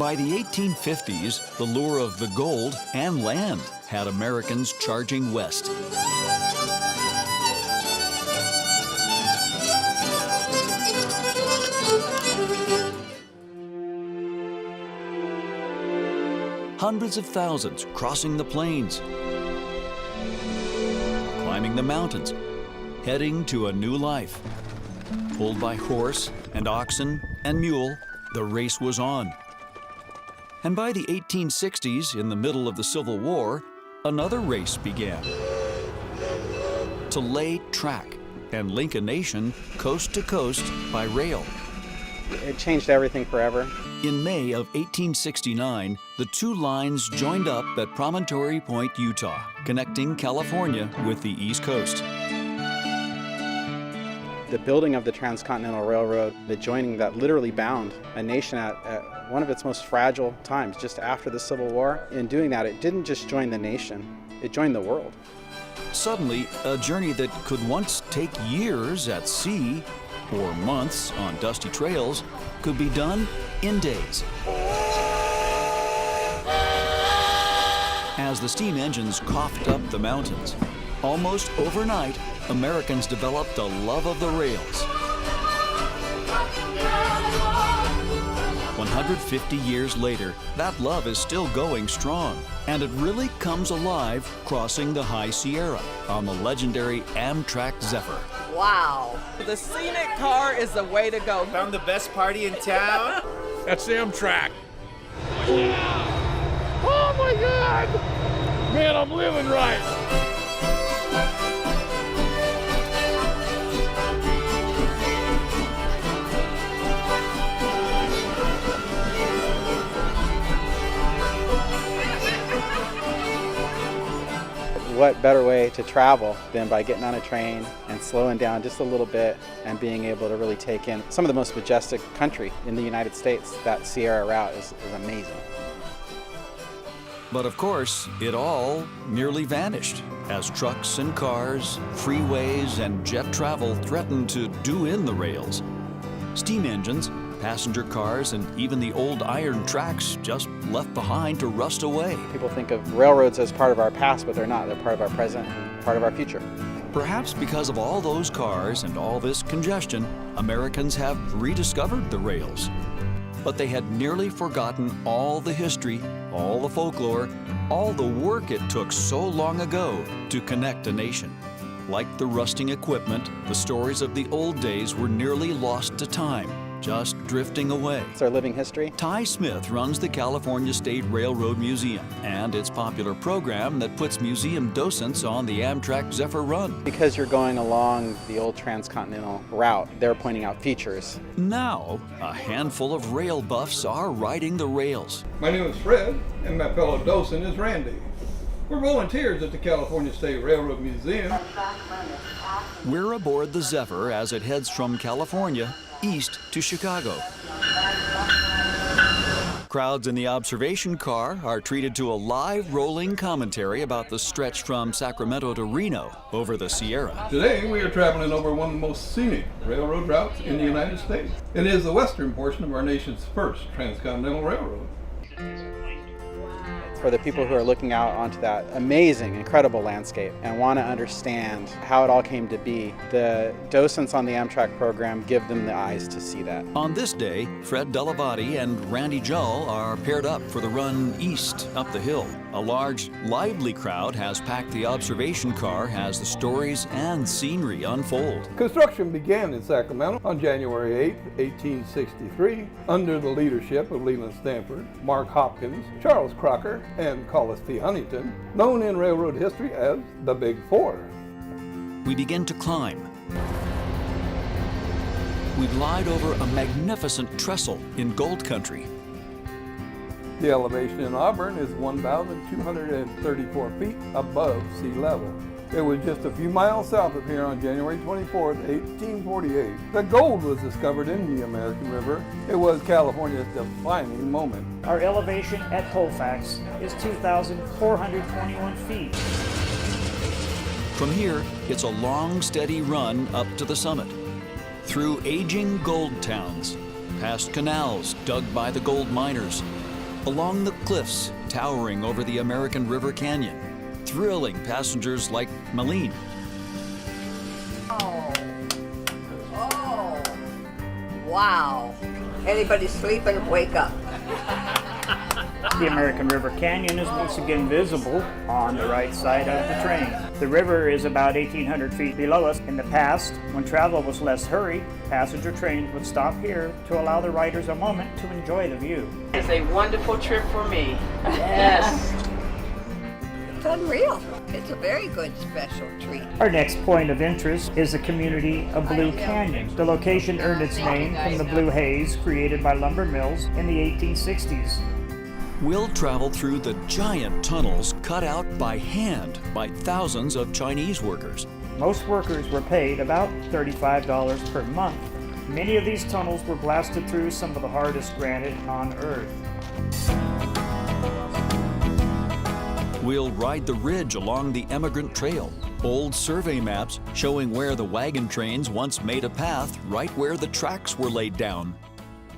By the 1850s, the lure of the gold and land had Americans charging west. Hundreds of thousands crossing the plains, climbing the mountains, heading to a new life. Pulled by horse and oxen and mule, the race was on. And by the 1860s, in the middle of the Civil War, another race began. To lay track and link a nation coast to coast by rail. It changed everything forever. In May of 1869, the two lines joined up at Promontory Point, Utah, connecting California with the East Coast. The building of the Transcontinental Railroad, the joining that literally bound a nation at one of its most fragile times, just after the Civil War. In doing that, it didn't just join the nation, it joined the world. Suddenly, a journey that could once take years at sea or months on dusty trails could be done in days. As the steam engines coughed up the mountains, almost overnight, Americans developed a love of the rails. 150 years later, that love is still going strong, and it really comes alive crossing the High Sierra on the legendary Amtrak Zephyr. Wow. The scenic car is the way to go. Found the best party in town. That's the Amtrak. Yeah. Oh my God! Man, I'm living right. What better way to travel than by getting on a train and slowing down just a little bit and being able to really take in some of the most majestic country in the United States. That Sierra route is amazing. But of course, it all nearly vanished as trucks and cars, freeways, and jet travel threatened to do in the rails. Steam engines, passenger cars, and even the old iron tracks just left behind to rust away. People think of railroads as part of our past, but they're not. They're part of our present and part of our future. Perhaps because of all those cars and all this congestion, Americans have rediscovered the rails. But they had nearly forgotten all the history, all the folklore, all the work it took so long ago to connect a nation. Like the rusting equipment, the stories of the old days were nearly lost to time, just drifting away. It's our living history. Ty Smith runs the California State Railroad Museum and its popular program that puts museum docents on the Amtrak Zephyr run. Because you're going along the old Transcontinental route, they're pointing out features. Now, a handful of rail buffs are riding the rails. My name is Fred, and my fellow docent is Randy. We're volunteers at the California State Railroad Museum. We're aboard the Zephyr as it heads from California east to Chicago. Crowds in the observation car are treated to a live rolling commentary about the stretch from Sacramento to Reno over the Sierra. Today we are traveling over one of the most scenic railroad routes in the United States. It is the western portion of our nation's first transcontinental railroad. For the people who are looking out onto that amazing, incredible landscape and want to understand how it all came to be, the docents on the Amtrak program give them the eyes to see that. On this day, Fred Delavati and Randy Jull are paired up for the run east up the hill. A large, lively crowd has packed the observation car as the stories and scenery unfold. Construction began in Sacramento on January 8, 1863, under the leadership of Leland Stanford, Mark Hopkins, Charles Crocker, and Collis P. Huntington, known in railroad history as the Big Four. We begin to climb. We glide over a magnificent trestle in gold country. The elevation in Auburn is 1,234 feet above sea level. It was just a few miles south of here on January 24, 1848. The gold was discovered in the American River. It was California's defining moment. Our elevation at Colfax is 2,421 feet. From here, it's a long, steady run up to the summit. Through aging gold towns, past canals dug by the gold miners, along the cliffs towering over the American River Canyon, thrilling passengers like Malene. Oh, wow. Anybody sleeping, wake up. The American River Canyon is once again visible on the right side of the train. The river is about 1,800 feet below us. In the past, when travel was less hurried, passenger trains would stop here to allow the riders a moment to enjoy the view. It's a wonderful trip for me. Yes. It's unreal. It's a very good special treat. Our next point of interest is the community of Blue Canyon. The location earned its name from the blue haze created by lumber mills in the 1860s. We'll travel through the giant tunnels cut out by hand by thousands of Chinese workers. Most workers were paid about $35 per month. Many of these tunnels were blasted through some of the hardest granite on Earth. We'll ride the ridge along the Emigrant Trail, old survey maps showing where the wagon trains once made a path right where the tracks were laid down.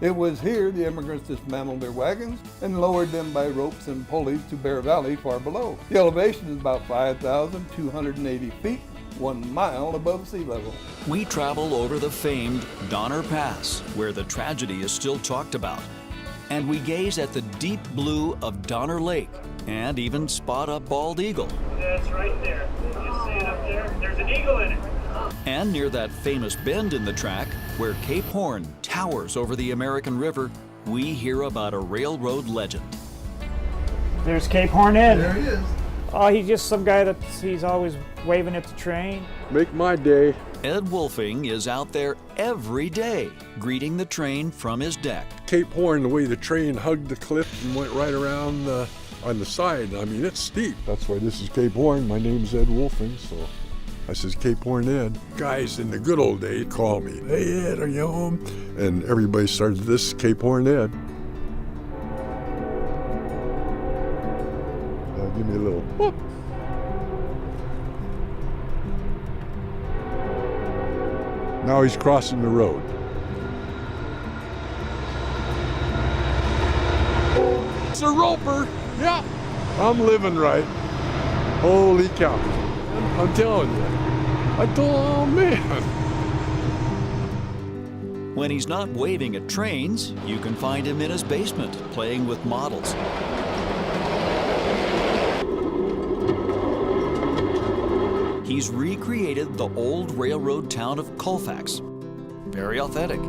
It was here the immigrants dismantled their wagons and lowered them by ropes and pulleys to Bear Valley far below. The elevation is about 5,280 feet, 1 mile above sea level. We travel over the famed Donner Pass, where the tragedy is still talked about. And we gaze at the deep blue of Donner Lake and even spot a bald eagle. That's right there. You see it up there? There's an eagle in it. And near that famous bend in the track, where Cape Horn towers over the American River, we hear about a railroad legend. There's Cape Horn Ed. There he is. Oh, he's just some guy he's always waving at the train. Make my day. Ed Wolfing is out there every day, greeting the train from his deck. Cape Horn, the way the train hugged the cliff and went right around on the side. I mean, it's steep. That's why this is Cape Horn. My name's Ed Wolfing, so I says Cape Horn Ed. Guys in the good old days call me, "Hey Ed, are you home?" And everybody started this Cape Horn Ed. Now give me a little whoop. Now he's crossing the road. It's a roper. Yeah. I'm living right. Holy cow. I'm telling you. Oh man. When he's not waving at trains, you can find him in his basement playing with models. He's recreated the old railroad town of Colfax. Very authentic.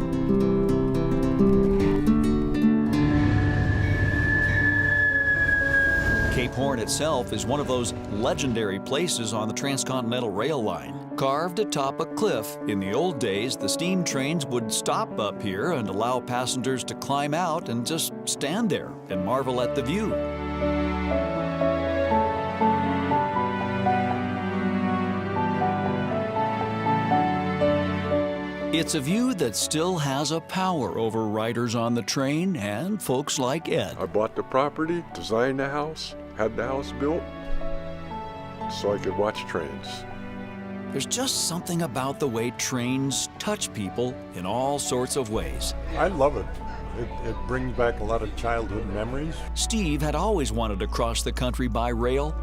Cape Horn itself is one of those legendary places on the Transcontinental rail line. Carved atop a cliff, in the old days, the steam trains would stop up here and allow passengers to climb out and just stand there and marvel at the view. It's a view that still has a power over riders on the train and folks like Ed. I bought the property, designed the house, had the house built so I could watch trains. There's just something about the way trains touch people in all sorts of ways. I love it. It brings back a lot of childhood memories. Steve had always wanted to cross the country by rail,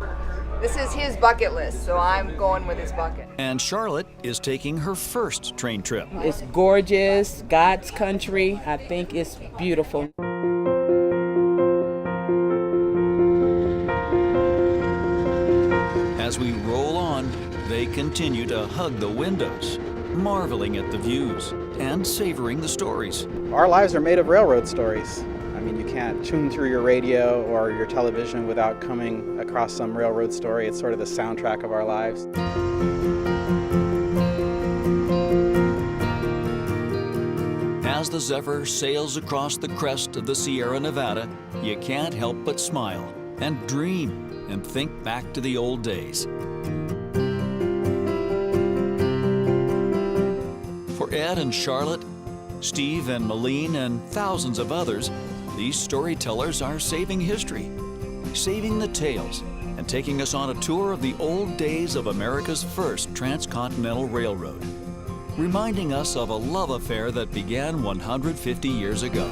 This is his bucket list, so I'm going with his bucket. and Charlotte is taking her first train trip. It's gorgeous, God's country. I think it's beautiful. As we roll on, they continue to hug the windows, marveling at the views and savoring the stories. Our lives are made of railroad stories. I mean, you can't tune through your radio or your television without coming across some railroad story. It's sort of the soundtrack of our lives. As the Zephyr sails across the crest of the Sierra Nevada, you can't help but smile and dream and think back to the old days. For Ed and Charlotte, Steve and Malene, and thousands of others, these storytellers are saving history, saving the tales, and taking us on a tour of the old days of America's first transcontinental railroad, reminding us of a love affair that began 150 years ago.